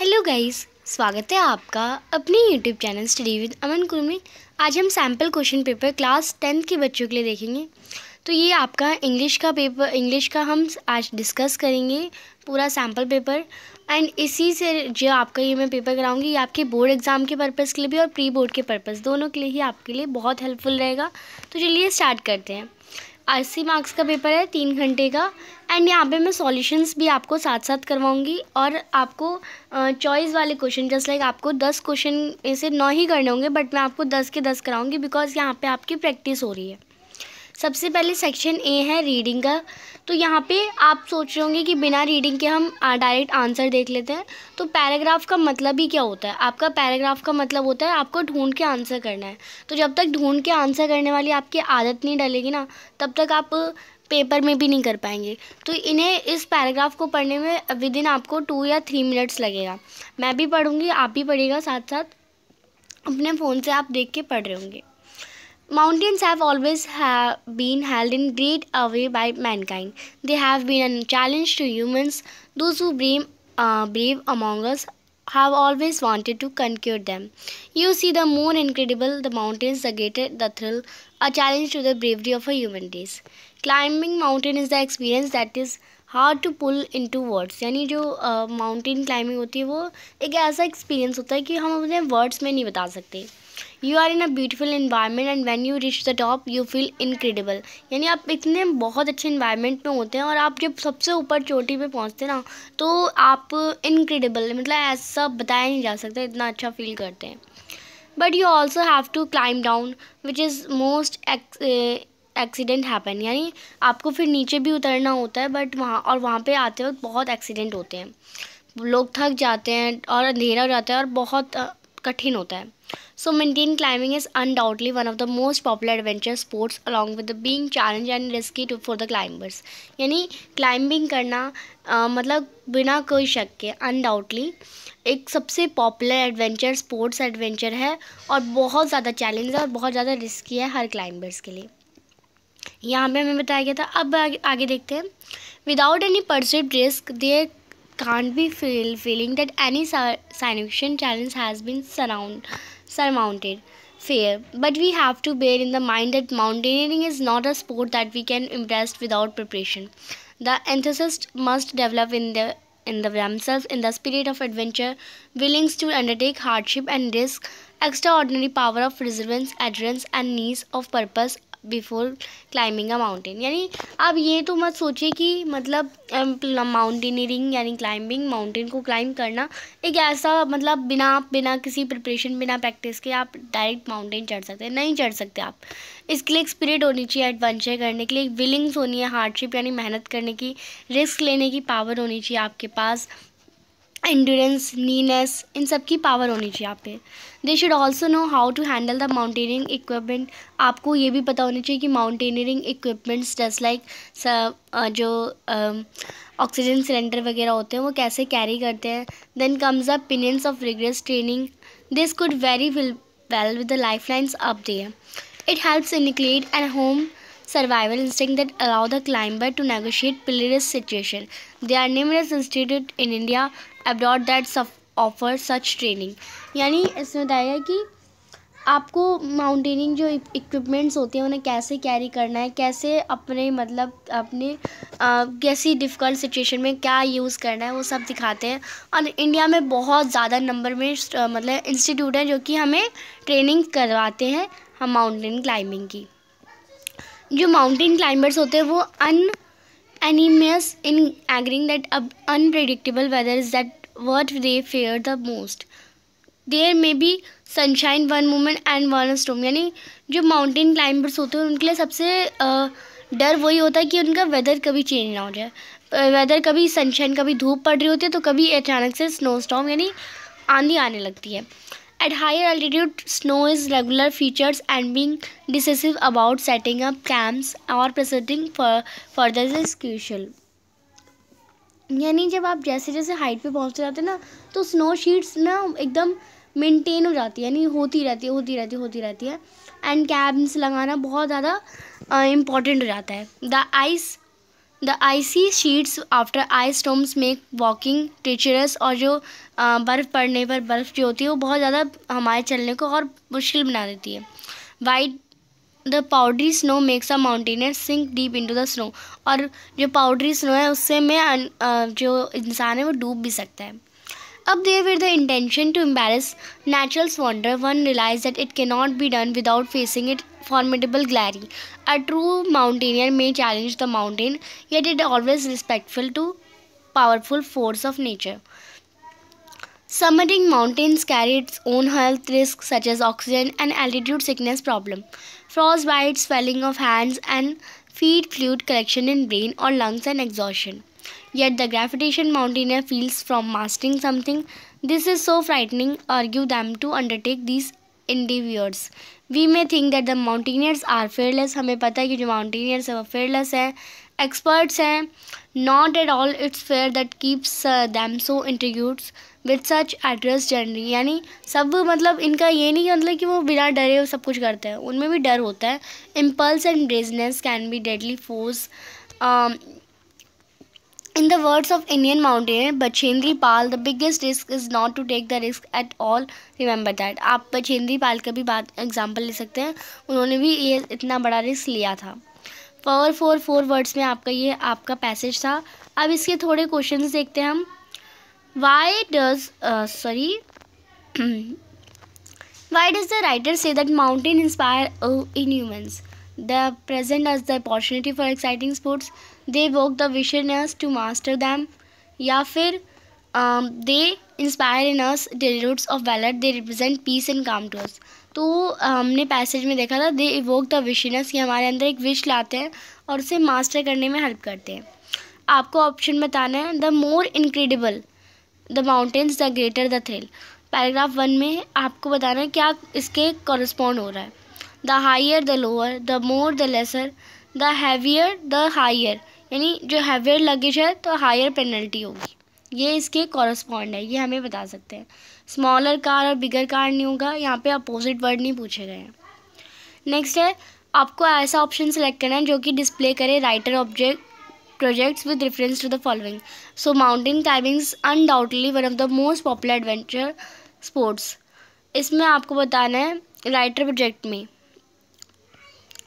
Hello guys, स्वागत है आपका अपने यूट्यूब चैनल स्टडी विद अमन कुरु में। आज हम sample question paper class 10th के बच्चों के लिए देखेंगे। तो ये आपका इंग्लिश का हम आज डिस्कस करेंगे पूरा सैम्पल पेपर। एंड इसी से जो आपका ये मैं पेपर कराऊंगी, ये आपके बोर्ड एग्ज़ाम के पर्पज़ के लिए भी और प्री बोर्ड के पर्पज़ दोनों के लिए ही आपके लिए बहुत हेल्पफुल रहेगा। तो चलिए स्टार्ट करते हैं। 80 मार्क्स का पेपर है, 3 घंटे का। एंड यहाँ पे मैं सॉल्यूशंस भी आपको साथ साथ करवाऊंगी और आपको चॉइस वाले क्वेश्चन जस्ट लाइक आपको 10 क्वेश्चन ऐसे 9 ही करने होंगे, बट मैं आपको 10 के 10 कराऊंगी बिकॉज यहाँ पे आपकी प्रैक्टिस हो रही है। सबसे पहले सेक्शन ए है रीडिंग का। तो यहाँ पे आप सोच रहे होंगे कि बिना रीडिंग के हम डायरेक्ट आंसर देख लेते हैं। तो पैराग्राफ का मतलब ही क्या होता है? आपका पैराग्राफ का मतलब होता है आपको ढूंढ के आंसर करना है। तो जब तक ढूंढ के आंसर करने वाली आपकी आदत नहीं डलेगी ना, तब तक आप पेपर में भी नहीं कर पाएंगे। तो इस पैराग्राफ को पढ़ने में विद इन आपको 2 या 3 मिनट्स लगेगा। मैं भी पढ़ूंगी, आप भी पढ़िएगा साथ साथ, अपने फ़ोन से आप देख के पढ़ रहे होंगे। Mountains have always been held in great awe by mankind. They have been a challenge to humans. Those who brave among us have always wanted to conquer them. You see, the more incredible the mountains, the greater the thrill, a challenge to the bravery of a human race. Climbing mountain is the experience that is hard to pull into words. यानी जो mountain climbing होती है वो एक ऐसा experience होता है कि हम अपने वर्ड्स में नहीं बता सकते। You are in a beautiful environment and when you reach the top you feel incredible. यानी आप इतने बहुत अच्छे इन्वायरमेंट में होते हैं और आप जब सबसे ऊपर चोटी पे पहुंचते हैं ना, तो आप इनक्रेडिबल, मतलब ऐसा बताया नहीं जा सकता, इतना अच्छा फील करते हैं। But you also have to climb down which is most accident happen. यानी आपको फिर नीचे भी उतरना होता है, बट वहाँ पे आते वक्त बहुत एक्सीडेंट होते हैं, लोग थक जाते हैं और अंधेरा हो जाता है और बहुत कठिन होता है। सो maintain climbing is undoubtedly one of the most popular adventure sports along with being challenge and risky for the climbers. यानी क्लाइंबिंग करना मतलब बिना कोई शक के अनडाउटली एक सबसे पॉपुलर एडवेंचर स्पोर्ट्स एडवेंचर है और बहुत ज़्यादा चैलेंज है और बहुत ज़्यादा रिस्की है हर क्लाइंबर्स के लिए। यहाँ पे हमें बताया गया था। अब आगे देखते हैं। Without any perceived risk there can't be feeling that any significant challenge has been surmounted. Fair, but we have to bear in the mind that mountaineering is not a sport that we can embrace without preparation. The enthusiast must develop in themselves in the spirit of adventure, willing to undertake hardship and risk, extraordinary power of perseverance, endurance, and needs of purpose before climbing a mountain. यानी आप ये तो मत सोचिए कि मतलब mountaineering यानी climbing, mountain को क्लाइंब करना एक ऐसा मतलब बिना किसी प्रिपरेशन, बिना प्रैक्टिस के आप डायरेक्ट माउंटेन चढ़ सकते हैं, नहीं चढ़ सकते आप। इसके लिए एक स्पिरिट होनी चाहिए एडवेंचर करने के लिए, एक विलिंग्स होनी है, हार्डशिप यानी मेहनत करने की, रिस्क लेने की पावर होनी चाहिए आपके पास, एंड्योरेंस, नीनेस, इन सब की पावर होनी चाहिए आप पे। They should also know how to handle the mountaineering equipment. आपको ये भी पता होना चाहिए कि माउंटेनियरिंग इक्विपमेंट्स जस्ट लाइक जो ऑक्सीजन सिलेंडर वगैरह होते हैं वो कैसे कैरी करते हैं। Then comes the pinions of rigorous training. This could very well with the life lines up there. It helps inculcate and home survival instinct that allow the climber to negotiate perilous situation. There are numerous institutes in India abroad that offer such training. यानी इसमें बताया कि आपको mountaineering जो equipments होते हैं उन्हें कैसे कैरी करना है, कैसे अपने कैसी डिफ़िकल्ट सिचुएशन में क्या यूज़ करना है, वो सब दिखाते हैं। और इंडिया में बहुत ज़्यादा नंबर में मतलब इंस्टीट्यूट हैं जो कि हमें ट्रेनिंग करवाते हैं हम माउंटेन क्लाइंबिंग की। जो माउंटेन क्लाइंबर्स होते हैं वो unanimous in agreeing that unpredictable weather is that what they fear the most. There may be sunshine one moment and one storm. यानी जो माउंटेन क्लाइंबर्स होते हैं उनके लिए सबसे डर वही होता है कि उनका वेदर कभी चेंज ना हो जाए। वेदर कभी सनशाइन, कभी धूप पड़ रही होती है, तो कभी अचानक से स्नो स्टॉर्म यानी आंधी आने लगती है। At higher altitude, snow is regular features and being decisive about setting up camps or proceeding further is crucial. यानी जब आप जैसे जैसे हाइट पे पहुंचते जाते हैं ना, तो स्नो शीट्स ना एकदम मेंटेन हो जाती है, यानी होती रहती है एंड कैम्प्स लगाना बहुत ज़्यादा इम्पॉर्टेंट हो जाता है। The ice the icy sheets after ice storms make walking treacherous, और जो बर्फ़ पड़ने पर बर्फ़ जो होती है वो बहुत ज़्यादा हमारे चलने को और मुश्किल बना देती है। While the powdery snow makes a mountaineer sink deep into the snow, और जो पाउडरी स्नो है उससे में जो इंसान है वो डूब भी सकता है। Up there with the intention to embarrass natural's wonder, one realized that it cannot be done without facing its formidable glare. A true mountaineer may challenge the mountain, yet it always respectful to powerful force of nature. Summiting mountains carry its own health risks such as oxygen and altitude sickness problem, frostbite, swelling of hands and feet, fluid collection in brain or lungs, and exhaustion. Yet the gravitation mountaineer feels from mastering something. This is so frightening, argue them to undertake these endeavors. We may think that the mountaineers are fearless. हमें पता है कि जो mountaineers है वो fearless है, experts हैं. Not at all. It's fear that keeps them so intrigued with such adverse journey. यानी सब मतलब इनका ये नहीं मतलब कि वो बिना डरे वो सब कुछ करते हैं, उनमें भी डर होता है. Impulse and brazeness can be deadly force. In the words of Indian mountaineer Bachendri Pal, the biggest risk is not to take the risk at all. Remember that. आप बचेंद्री पाल का भी बात एग्जाम्पल ले सकते हैं, उन्होंने भी ये इतना बड़ा रिस्क लिया था. फोर वर्ड्स में आपका ये आपका पैसेज था. अब इसके थोड़े क्वेश्चंस देखते हैं हम. Why does the writer say that mountain inspire in humans? They present us the opportunity for exciting sports. They evoke the visionaries to master them. या फिर they inspire in us the roots of valor. They represent peace and calm to us. तो हमने passage में देखा था दे evoke the विशनेस, कि हमारे अंदर एक विश लाते हैं और उसे मास्टर करने में हेल्प करते हैं. आपको ऑप्शन बताना है. The more incredible the mountains the greater the thrill. Paragraph 1 में आपको बताना है क्या इसके कॉरस्पॉन्ड हो रहा है. The higher the lower, the more the lesser, the heavier the higher, यानी जो हैवियर लगेज है तो हायर पेनल्टी होगी. ये इसके कॉरस्पॉन्ड है, ये हमें बता सकते हैं. स्मॉलर कार और बिगर कार नहीं होगा, यहाँ पे अपोजिट वर्ड नहीं पूछे गए हैं. नेक्स्ट है आपको ऐसा ऑप्शन सेलेक्ट करना है जो कि डिस्प्ले करे writer object projects with reference to the following. So mountain climbing is undoubtedly one of the most popular adventure sports. इसमें आपको बताना है राइटर प्रोजेक्ट में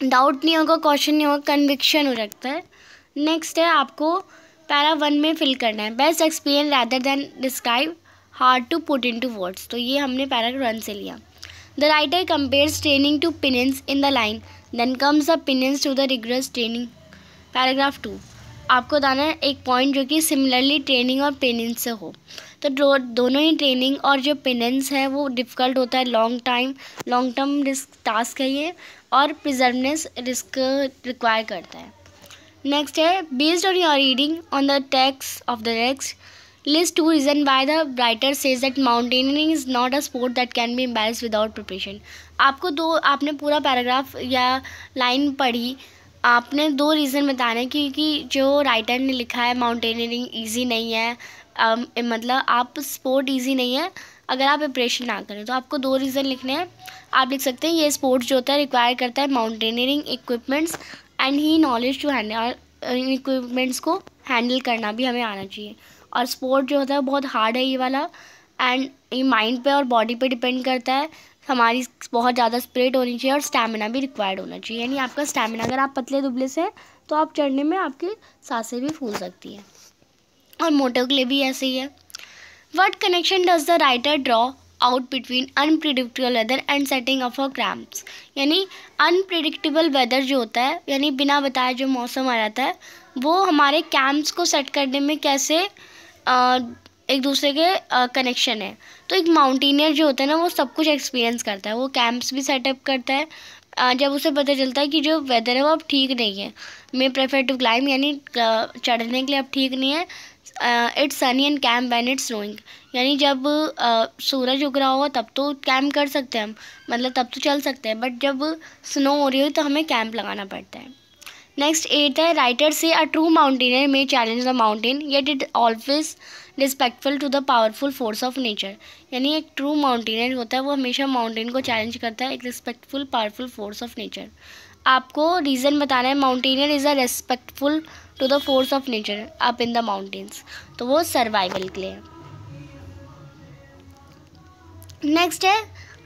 डाउट नहीं होगा, क्वेश्चन नहीं होगा, कन्विक्शन हो सकता है. नेक्स्ट है आपको पैरा 1 में फिल करना है. Best experience rather than describe, hard to put into words. तो ये हमने पैरा 1 से लिया. The writer compares training to pinions in the line, then comes the pinions to the rigorous training. Paragraph 2 आपको बताना है एक पॉइंट जो कि सिमिलरली ट्रेनिंग और पेनेंस से हो. तो दोनों ही ट्रेनिंग और जो पेनेंस है वो डिफ़िकल्ट होता है, लॉन्ग टर्म रिस्क टास्क है ये, और प्रिजर्वनेस रिस्क रिक्वायर करता है. नेक्स्ट है based on your reading on the text of the text list 2 reason why the writer says that mountaineering is not a sport that can be embarrassed without preparation. आपने पूरा paragraph या line पढ़ी, आपने 2 reason बताना है क्योंकि जो writer ने लिखा है माउंटेनियरिंग ईजी नहीं है, मतलब आप स्पोर्ट ईजी नहीं है अगर आप प्रिपरेशन ना करें. तो आपको 2 रीज़न लिखने हैं. आप लिख सकते हैं ये स्पोर्ट्स जो होता है रिक्वायर करता है mountaineering equipments and the knowledge to handle. Equipments को हैंडल करना भी हमें आना चाहिए. और स्पोर्ट जो होता है बहुत हार्ड है ये वाला, एंड ये माइंड पे और बॉडी पे डिपेंड करता है. हमारी बहुत ज़्यादा स्पिरिट होनी चाहिए और स्टैमिना भी रिक्वायर्ड होना चाहिए. यानी आपका स्टैमिना, अगर आप पतले दुबले से तो आप चढ़ने में आपकी सांसें भी फूल सकती हैं. और मोटो के लिए भी ऐसे ही है. What connection does the writer draw out between unpredictable weather and setting of a cramps. यानी अनप्रिडिक्टेबल वेदर जो होता है, यानी बिना बताए जो मौसम आ जाता है, वो हमारे कैंप्स को सेट करने में कैसे एक दूसरे के कनेक्शन है. तो एक माउंटेनियर जो होता है ना वो सब कुछ एक्सपीरियंस करता है, वो कैंप्स भी सेटअप करता है. जब उसे पता चलता है कि जो वेदर है वो अब ठीक नहीं है, मे प्रेफर टू क्लाइम, यानी चढ़ने के लिए अब ठीक नहीं है. It's Sunny and camp when it's snowing, यानी जब सूरज उग रहा होगा तब तो कैंप कर सकते हैं हम, मतलब तब तो चल सकते हैं, बट जब स्नो हो रही हो तो हमें कैंप लगाना पड़ता है. नेक्स्ट 8 है राइटर से a true mountaineer may challenge the mountain yet it always respectful to the powerful force of nature. यानी एक ट्रू माउंटेनियर होता है वो हमेशा माउंटेन को चैलेंज करता है, एक respectful powerful force of nature. आपको रीज़न बताना है. Mountaineer is a respectful to the force of nature up in the mountains, तो वो सर्वाइवल के लिए है। नेक्स्ट है,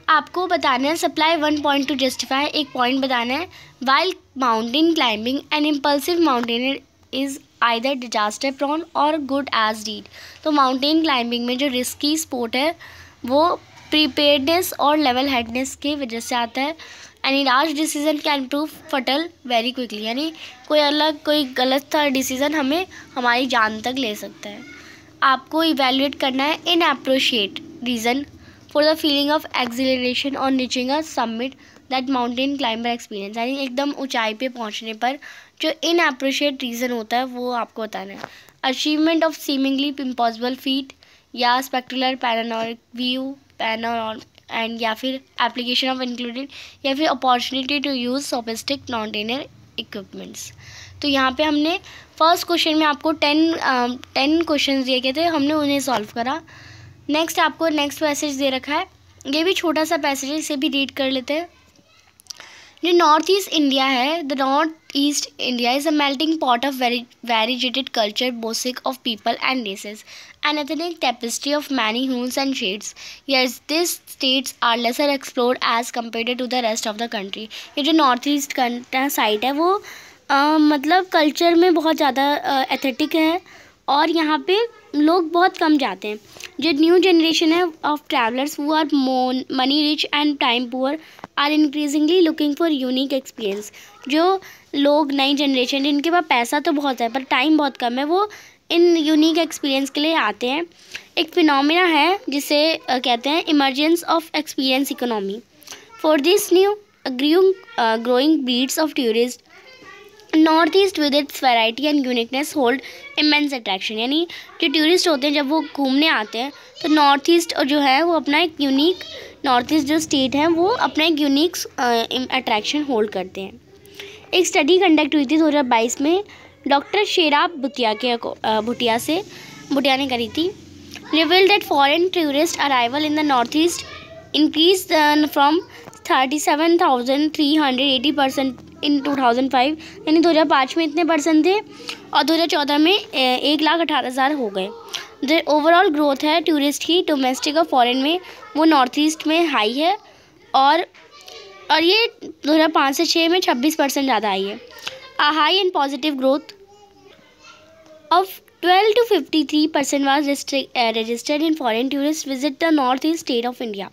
आपको बताना है सप्लाई 1 पॉइंट टू जस्टिफाई, एक पॉइंट बताना है। While mountain climbing an impulsive mountaineer is either disaster prone और गुड एज डीड। तो माउंटेन क्लाइंबिंग में जो रिस्की स्पोर्ट है वो प्रिपेयर्डनेस और लेवल हेडनेस की वजह से आता है। एनी राश डिसीजन कैन प्रूव फटल वेरी क्विकली, यानी कोई गलत डिसीज़न हमें हमारी जान तक ले सकता है। आपको इवेल्युएट करना है in appropriate reason for the feeling of acceleration on reaching a submit that mountain climber experience, यानी एकदम ऊंचाई पे पहुंचने पर जो इन अप्रोशिएट रीज़न होता है वो आपको बताना है। Achievement of seemingly impossible feet या स्पेक्टुलर पैनोरामिक व्यू एंड या फिर एप्लीकेशन ऑफ इंक्लूडेड या फिर opportunity to use sophistic mountaineer equipments. तो यहाँ पे हमने फर्स्ट क्वेश्चन में आपको 10 क्वेश्चन दिए गए थे, हमने उन्हें सॉल्व करा। नेक्स्ट आपको नेक्स्ट पैसेज दे रखा है, ये भी छोटा सा पैसेज है, इसे भी रीड कर लेते हैं। जो नॉर्थ ईस्ट इंडिया है, the north east India is a melting pot of variegated culture boasting of people and races, an ethnic tapestry of many hues and shades. Yes, these states are lesser explored as compared to the rest of the country. ये जो north east का side है वो मतलब culture में बहुत ज़्यादा aesthetic है और यहाँ पे लोग बहुत कम जाते हैं। जो न्यू जनरेशन है of travellers who are money rich and time poor are increasingly looking for unique experience. जो लोग नई जनरेशन जिनके पास पैसा तो बहुत है पर टाइम बहुत कम है, वो इन यूनिक एक्सपीरियंस के लिए आते हैं। एक फिनोमिना है जिसे कहते हैं emergence of experience economy. For this new growing breeds of tourist north east with its variety and uniqueness hold immense attraction, यानी जो टूरिस्ट होते हैं जब वो घूमने आते हैं तो नॉर्थ ईस्ट जो है वो अपना एक यूनिक, नॉर्थ ईस्ट जो स्टेट है वो अपना एक यूनिक अट्रैक्शन होल्ड करते हैं। एक स्टडी कंडक्ट हुई थी 2022 में डॉक्टर शेराब भुटिया ने करी थी। Revealed that foreign tourist arrival in the north east increase from 37,380% इन 2005, यानी 2005 में इतने परसेंट थे और 2014 में 1,18,000 हो गए। जो ओवरऑल ग्रोथ है टूरिस्ट की डोमेस्टिक और फॉरेन में वो नॉर्थ ईस्ट में हाई है और ये 2005 से 6 में 26% ज़्यादा आई है। A high and positive growth of 12 to 53% was registered in foreign tourists visit the northeast state of India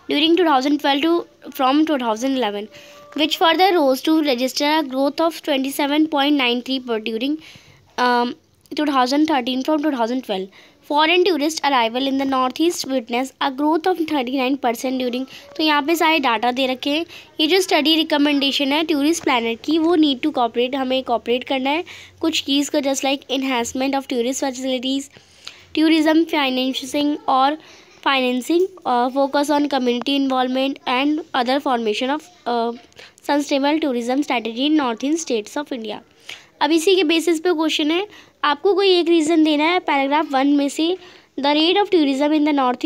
during 2012 from 2011, which further rose to register a growth of 27.93% during 2013 from 2012. Foreign tourist arrival in the northeast witnessed a growth of 39% during, तो यहाँ पे सारे data दे रखे हैं। ये जो study recommendation है tourist planner की वो नीड टू कॉपरेट, हमें कॉपरेट करना है कुछ कीज़ को, just like enhancement of tourist facilities, tourism financing, focus on community involvement and other formation of sustainable tourism strategy in north east states of India. अब इसी के बेसिस पे question है, आपको कोई एक रीज़न देना है पैराग्राफ 1 में से। The rate of tourism in the north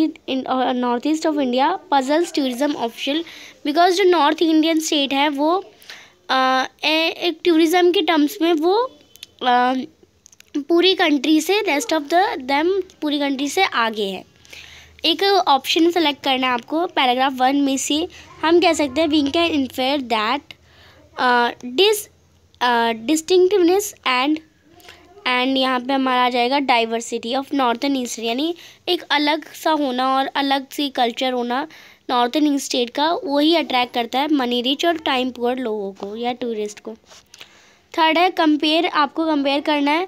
east of India puzzles tourism official, because जो नॉर्थ इंडियन स्टेट है वो एक टूरिज़म के टर्म्स में वो पूरी कंट्री से रेस्ट ऑफ पूरी कंट्री से आगे है। एक ऑप्शन सेलेक्ट करना है आपको पैराग्राफ 1 में से। हम कह सकते हैं we can infer that distinctiveness and यहाँ पे हमारा आ जाएगा डाइवर्सिटी ऑफ नॉर्थन ईस्ट, यानी एक अलग सा होना और अलग सी कल्चर होना नॉर्थन ईस्ट स्टेट का, वही अट्रैक्ट करता है मनी रिच और टाइम पुअर लोगों को या टूरिस्ट को। थर्ड है कंपेयर, आपको कंपेयर करना है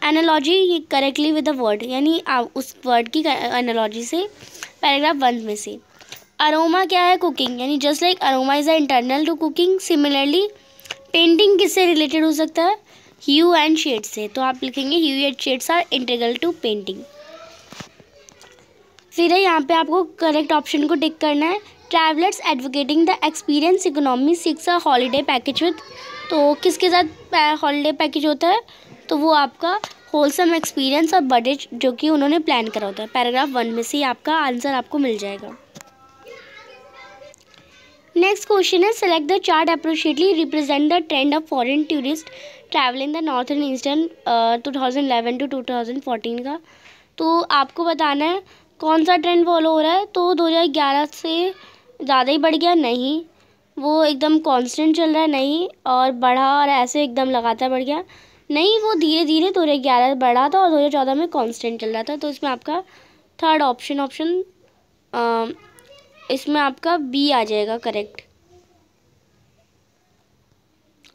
analogy correctly with the word, यानी आप उस वर्ड की एनालॉजी से पैराग्राफ 1 में से। अरोमा क्या है? कुकिंग, यानी just like aroma is a internal to cooking, similarly painting किससे रिलेटेड हो सकता है? ह्यू एंड शेड से, तो आप लिखेंगे hue and shades are integral to painting. फिर यहाँ पे आपको करेक्ट ऑप्शन को टिक करना है। Travellers advocating the experience economy six a holiday package with, तो किसके साथ हॉलीडे पैकेज होता है? तो वो आपका होलसम एक्सपीरियंस और बजट जो कि उन्होंने प्लान करा होता है। पैराग्राफ 1 में से आपका आंसर आपको मिल जाएगा। नेक्स्ट क्वेश्चन है select the chart appropriately represent the trend of foreign tourist travel in the northern eastern 2011 to 2014 का। तो आपको बताना है कौन सा ट्रेंड फॉलो हो रहा है। तो 2011 से ज़्यादा ही बढ़ गया, नहीं, वो एकदम कांस्टेंट चल रहा है, नहीं, और बढ़ा और ऐसे एकदम लगातार बढ़ गया, नहीं, वो धीरे धीरे 2011 बढ़ा था और 2014 में कांस्टेंट चल रहा था। तो इसमें आपका थर्ड ऑप्शन इसमें आपका बी आ जाएगा करेक्ट,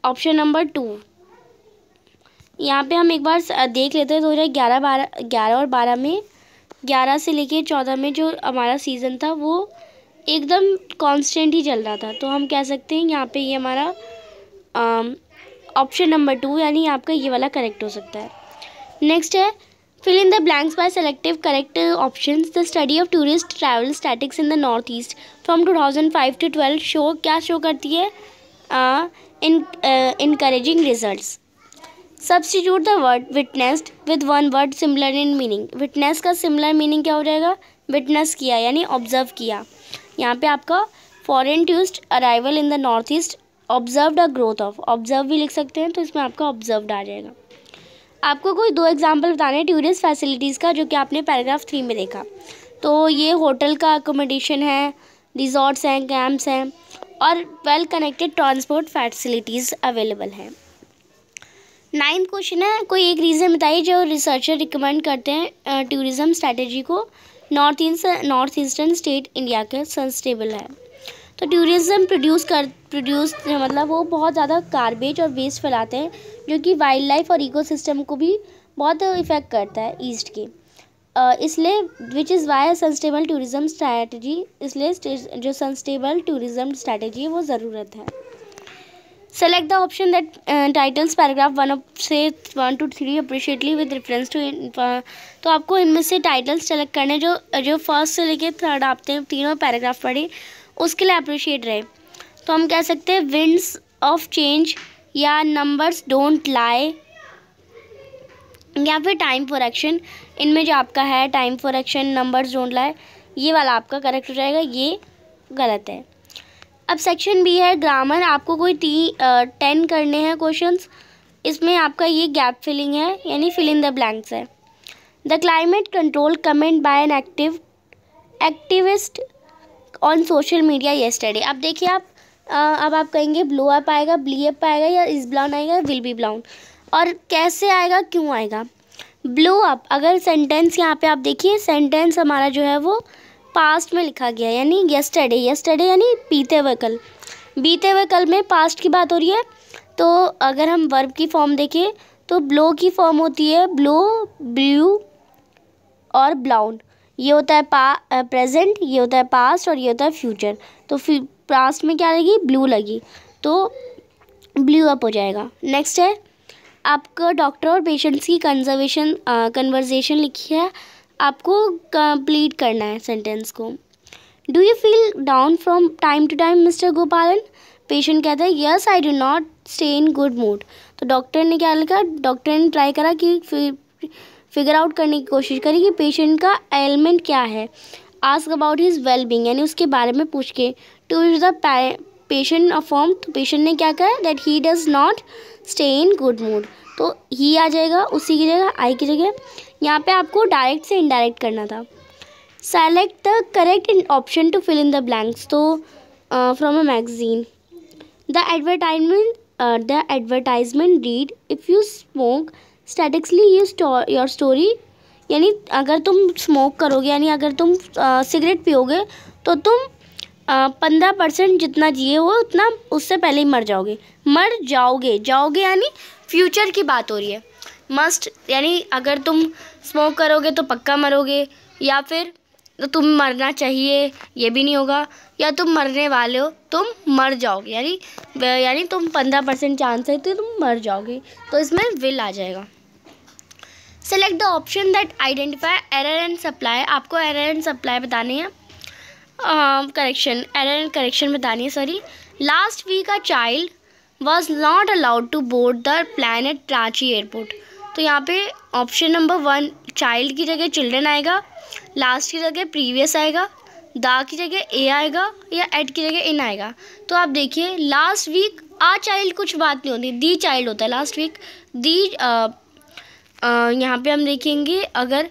ऑप्शन नंबर 2। यहाँ पे हम एक बार देख लेते हैं 2011 और 12 में, 11 से लेके 14 में जो हमारा सीज़न था वो एकदम कांस्टेंट ही चल रहा था। तो हम कह सकते हैं यहाँ पे ये हमारा ऑप्शन नंबर 2 यानी आपका ये वाला करेक्ट हो सकता है। नेक्स्ट है fill in the blanks by selective correct options. The study of tourist travel statics in the north east from 2005 to 12 show क्या शो करती है, encouraging results. Substitute the word witnessed with one word similar in meaning. Witness का similar meaning क्या हो जाएगा, witness किया यानी observe किया। यहाँ पे आपका foreign tourist arrival in the north east observed a growth of, observe भी लिख सकते हैं, तो इसमें आपका observed आ जाएगा। आपको कोई 2 एग्जाम्पल बताने हैं टूरिस्ट फैसिलिटीज़ का जो कि आपने पैराग्राफ 3 में देखा। तो ये होटल का अकोमोडेशन है, रिजॉर्ट्स हैं, कैंप्स हैं और well connected transport facilities available हैं। 9th क्वेश्चन है कोई एक रीज़न बताइए जो रिसर्चर रिकमेंड करते हैं टूरिज़्म स्ट्रैटेजी को नॉर्थ ईस्टर्न स्टेट इंडिया के सस्टेनेबल है। तो टूरिज़्म प्रोड्यूस मतलब वो बहुत ज़्यादा गार्बेज और वेस्ट फैलाते हैं जो कि वाइल्ड लाइफ और इकोसिस्टम को भी बहुत इफ़ेक्ट करता है ईस्ट के, इसलिए which is why sustainable tourism strategy, इसलिए जो सस्टेनेबल टूरिज़्म स्ट्रैटेजी है वो ज़रूरत है। Select the option that titles paragraph 1 से 1 to 3 अप्रिशिएटली विद रेफरेंस टू। तो आपको इनमें से टाइटल्स सेलेक्ट करने जो फर्स्ट से लेके थर्ड आपने तीनों पैराग्राफ पढ़े उसके लिए अप्रिशिएट रहे। तो हम कह सकते हैं विंड्स ऑफ चेंज या नंबर्स डोंट लाई या फिर टाइम फॉर एक्शन। इनमें जो आपका है time for action, numbers don't lie, ये वाला आपका करेक्ट हो जाएगा, ये गलत है। अब सेक्शन बी है ग्रामर। आपको कोई 10 करने हैं क्वेश्चंस, इसमें आपका ये गैप फिलिंग है यानी फिल इन द ब्लैंक्स है। The climate control comment by an activist on social media yesterday. अब देखिए अब आप कहेंगे ब्लो अप आएगा, ब्ली अप आएगा या इज ब्लाउन आएगा, विल बी ब्लाउन, और कैसे आएगा, क्यों आएगा। ब्लो अप अगर सेंटेंस यहाँ पे आप देखिए सेंटेंस हमारा जो है वो पास्ट में लिखा गया यानी येस्टरडे यानी बीते हुए कल में पास्ट की बात हो रही है। तो अगर हम वर्ब की फॉर्म देखें तो ब्लो की फॉर्म होती है ब्लो, ब्लू और ब्लाउन। ये होता है प्रेजेंट, ये होता है पास्ट और ये होता है फ्यूचर। तो पास्ट में क्या लगी, ब्लू लगी, तो ब्लू अप हो जाएगा। नेक्स्ट है आपका डॉक्टर और पेशेंट्स की कन्वर्जेशन लिखी है, आपको कंप्लीट करना है सेंटेंस को। Do you feel down from time to time mister Gopalan. Patient कहता है yes I do not stay in good mood. तो डॉक्टर ने क्या लिखा, डॉक्टर ने ट्राई करा कि फिगर आउट करने की कोशिश करी कि पेशेंट का एलिमेंट क्या है। Ask about his well being यानी उसके बारे में पूछ के। Two is the patient affirm, तो पेशेंट ने क्या कहा that he does not stay in good mood. तो ही आ जाएगा उसी की जगह, आई की जगह। यहाँ पे आपको डायरेक्ट से इनडायरेक्ट करना था। Select the correct option to fill in the blanks. तो from a magazine the advertisement read if you smoke statistically your story, यानी अगर तुम स्मोक करोगे यानी अगर तुम सिगरेट पियोगे तो तुम 15% जितना जिए हो उतना उससे पहले ही मर जाओगे यानी फ्यूचर की बात हो रही है। मस्ट यानी अगर तुम स्मोक करोगे तो पक्का मरोगे, या फिर तो तुम मरना चाहिए ये भी नहीं होगा, या तुम मरने वाले हो तुम मर जाओगे यानी तुम 15% चांस है तो तुम मर जाओगे। तो इसमें विल आ जाएगा। Select the option that identify error and supply. आपको एरर एंड सप्लाई बतानी है, एरर एंड करेक्शन बतानी है, sorry. Last week a child was not allowed to board the plane at Ranchi airport. तो यहाँ पे ऑप्शन नंबर 1 चाइल्ड की जगह चिल्ड्रन आएगा, लास्ट की जगह प्रीवियस आएगा, दा की जगह ए आएगा या एट की जगह इन आएगा। तो आप देखिए लास्ट वीक आ चाइल्ड कुछ बात नहीं होती, दी चाइल्ड होता है लास्ट वीक। दी यहाँ पे हम देखेंगे, अगर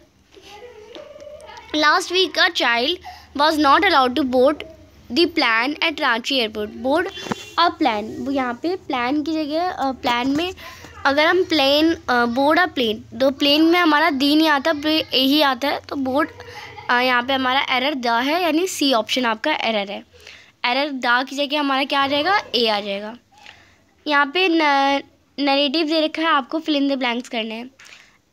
last week a child was not allowed to board the plan at Ranchi airport. Board a plan, यहाँ पे प्लान की जगह प्लान में अगर हम प्लेन बोर्ड अ प्लेन, तो प्लेन में हमारा दी नहीं आता, ए ही आता है, तो बोर्ड यहाँ पे हमारा एरर द है, यानी सी ऑप्शन आपका एरर है। एरर द की जगह हमारा क्या आ जाएगा, ए आ जाएगा। यहाँ पे नरेटिव दे रखा है, आपको फिल इन द ब्लैंक्स करने हैं।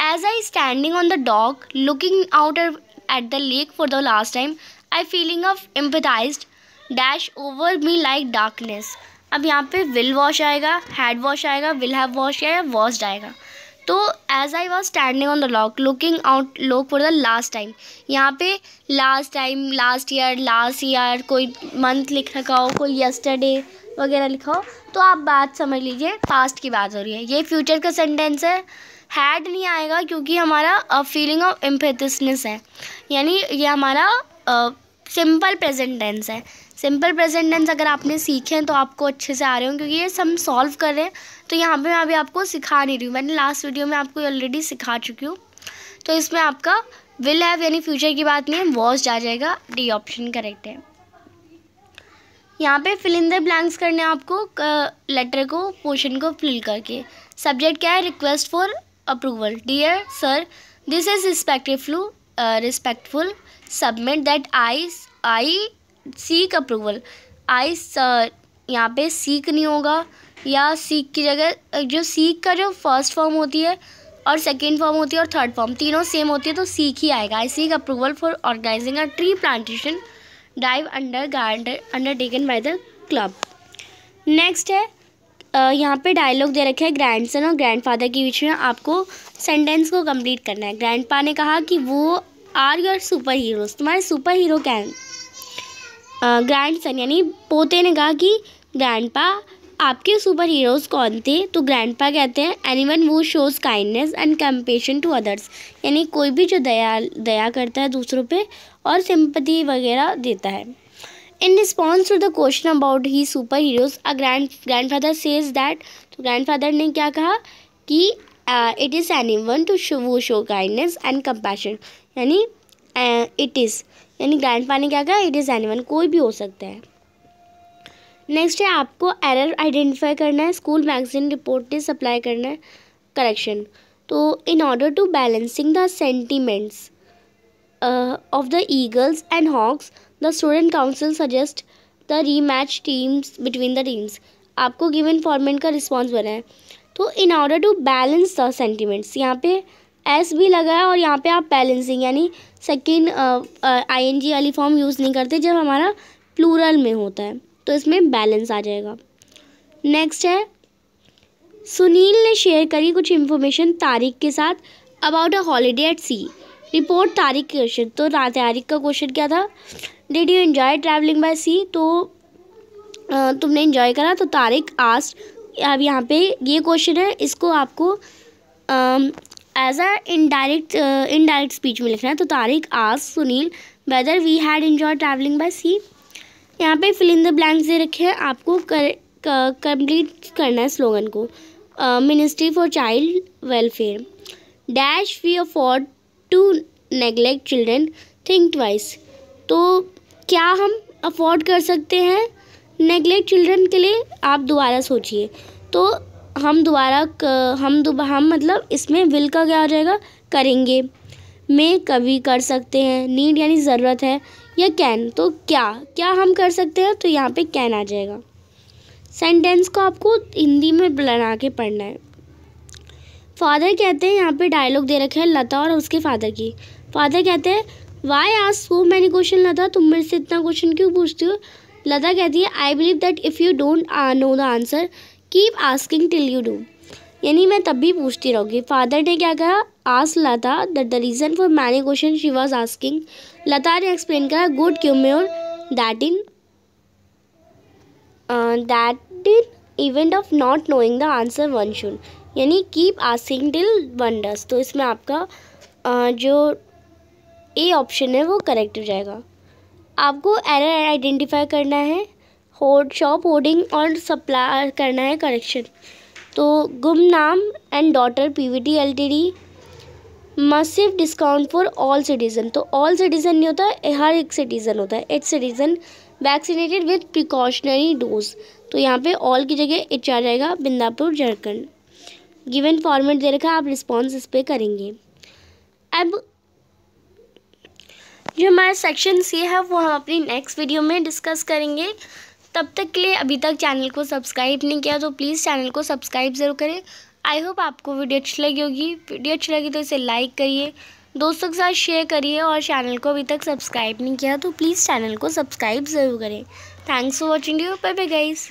As I standing on the dock looking out at the lake for the last time I feeling of empathized dash over me like darkness. अब यहाँ पे विल वॉश आएगा, had wash आएगा, will have wash या washed आएगा। तो as I was standing on the lock looking out lock for the last time, यहाँ पे लास्ट टाइम, लास्ट ईयर कोई मंथ लिख रखा हो, कोई यस्टरडे वगैरह लिखा हो, तो आप बात समझ लीजिए पास्ट की बात हो रही है। ये फ्यूचर का सेंटेंस है। हैड नहीं आएगा क्योंकि हमारा फीलिंग ऑफ एम्पैथीनेस है, यानी ये हमारा सिंपल प्रेजेंट टेंस है। सिंपल प्रेजेंट टेंस अगर आपने सीखे हैं तो आपको अच्छे से आ रहे हो, क्योंकि ये हम सॉल्व कर रहे हैं, तो यहाँ पे मैं अभी आपको सिखा नहीं रही हूँ, मैंने लास्ट वीडियो में आपको ऑलरेडी सिखा चुकी हूँ। तो इसमें आपका विल हैव यानी फ्यूचर की बात नहीं है, वॉश्ड आ जाएगा, डी ऑप्शन करेक्ट है। यहाँ पे फिल इन द ब्लैंक्स करने आपको लेटर को, पोर्शन को फिल करके। सब्जेक्ट क्या है, request for approval. Dear sir, this is respectful submit that I seek approval. यहाँ पे सीक नहीं होगा, या सीक की जगह जो सीक का जो फर्स्ट फॉर्म होती है और सेकेंड फॉर्म होती है और थर्ड फॉर्म तीनों सेम होती है, तो सीक ही आएगा। I seek approval for organising a tree plantation drive undertaken by the club. Next है, यहाँ पे डायलॉग दे रखे हैं ग्रैंडसन और ग्रैंडफादर के बीच में, आपको सेंटेंस को कंप्लीट करना है। ग्रैंडपा ने कहा कि वो आर योर सुपर हीरोज, तुम्हारे सुपर हीरो क्या हैं। ग्रैंडसन यानी पोते ने कहा कि ग्रैंडपा आपके सुपर हीरोज़ कौन थे, तो ग्रैंडपा कहते हैं anyone who shows kindness and compassion to others, यानी कोई भी जो दया करता है दूसरों पे और सिंपैथी वगैरह देता है। In response to the question about the super heroes a grandfather says that, तो ग्रैंडफादर ने क्या कहा कि it is anyone to show kindness and compassion, यानी इट इज़, यानी ग्रैंडपा ने क्या कहा, इट इज़ एनीवन, कोई भी हो सकता है। नेक्स्ट है, आपको एरर आइडेंटिफाई करना है, स्कूल मैगजीन रिपोर्ट सप्लाई करना है, करेक्शन। तो in order to balancing the sentiments of the eagles and hawks the student council suggest the rematch teams between the teams. आपको गिवन फॉर्मेट का response बना है, तो in order to balance the sentiments, यहाँ पे S भी लगा है और यहाँ पे आप बैलेंसिंग यानी सेकेंड ING वाली फॉर्म यूज़ नहीं करते जब हमारा प्लूरल में होता है, तो इसमें बैलेंस आ जाएगा। नेक्स्ट है, सुनील ने शेयर करी कुछ इन्फॉर्मेशन तारिक के साथ about a holiday at sea. Report Tariq के क्वेश्चन, तो तारिक का क्वेश्चन क्या था, did you enjoy travelling by sea, तो तुमने एंजॉय करा, तो तारिक आस्क्ड। अब यहाँ पे ये क्वेश्चन है, इसको आपको एज अ इनडायरेक्ट स्पीच में लिखना है, तो Tariq asked Sunil whether we had enjoy travelling by sea. यहाँ पे फिल इन द ब्लैंक्स दे रखे हैं, आपको कंप्लीट करना है स्लोगन को। Ministry for child welfare dash we afford to neglect children think twice, तो क्या हम अफोर्ड कर सकते हैं नेग्लेक्ट चिल्ड्रन के लिए, आप दोबारा सोचिए। तो हम मतलब इसमें विल का क्या हो जाएगा, करेंगे, में कभी कर सकते हैं, नीड यानी ज़रूरत है, या कैन, तो क्या हम कर सकते हैं, तो यहाँ पे कैन आ जाएगा। सेंटेंस को आपको हिंदी में बना के पढ़ना है। फादर कहते हैं, यहाँ पे डायलॉग दे रखे हैं लता और उसके फादर की। फादर कहते हैं why ask so many question Lata, तुम मेरे से इतना क्वेश्चन क्यों पूछती हो। लता कहती है I believe that if you don't know the answer keep asking till you do, यानी मैं तब भी पूछती रहूँगी। फादर ने क्या कहा, ask Lata that the reason for many question she was asking. Lata ने एक्सप्लेन करा good humour that in event of not knowing the answer one should, यानी keep asking till one does. तो इसमें आपका जो ए ऑप्शन है वो करेक्ट हो जाएगा। आपको एरर आइडेंटिफाई करना है, शॉप होर्डिंग और सप्लाई करना है करेक्शन। तो Gumnam and daughter PVT LTD massive discount for all citizen. तो ऑल सिटीजन नहीं होता, हर एक सिटीजन होता है। It's citizen vaccinated with precautionary dose. तो यहाँ पे ऑल की जगह इच आ जाएगा, बिंदापुर झारखंड। गिवन फॉर्मेट दे रखा है, आप रिस्पॉन्स इस पर करेंगे। अब जो हमारा सेक्शन सी है वो हम अपनी नेक्स्ट वीडियो में डिस्कस करेंगे। तब तक के लिए अभी तक चैनल को सब्सक्राइब नहीं किया तो प्लीज़ चैनल को सब्सक्राइब ज़रूर करें। आई होप आपको वीडियो अच्छी लगी होगी। वीडियो अच्छी लगी तो इसे लाइक करिए, दोस्तों के साथ शेयर करिए, और चैनल को अभी तक सब्सक्राइब नहीं किया तो प्लीज़ चैनल को सब्सक्राइब ज़रूर करें। Thanks for watching you, bye bye guys.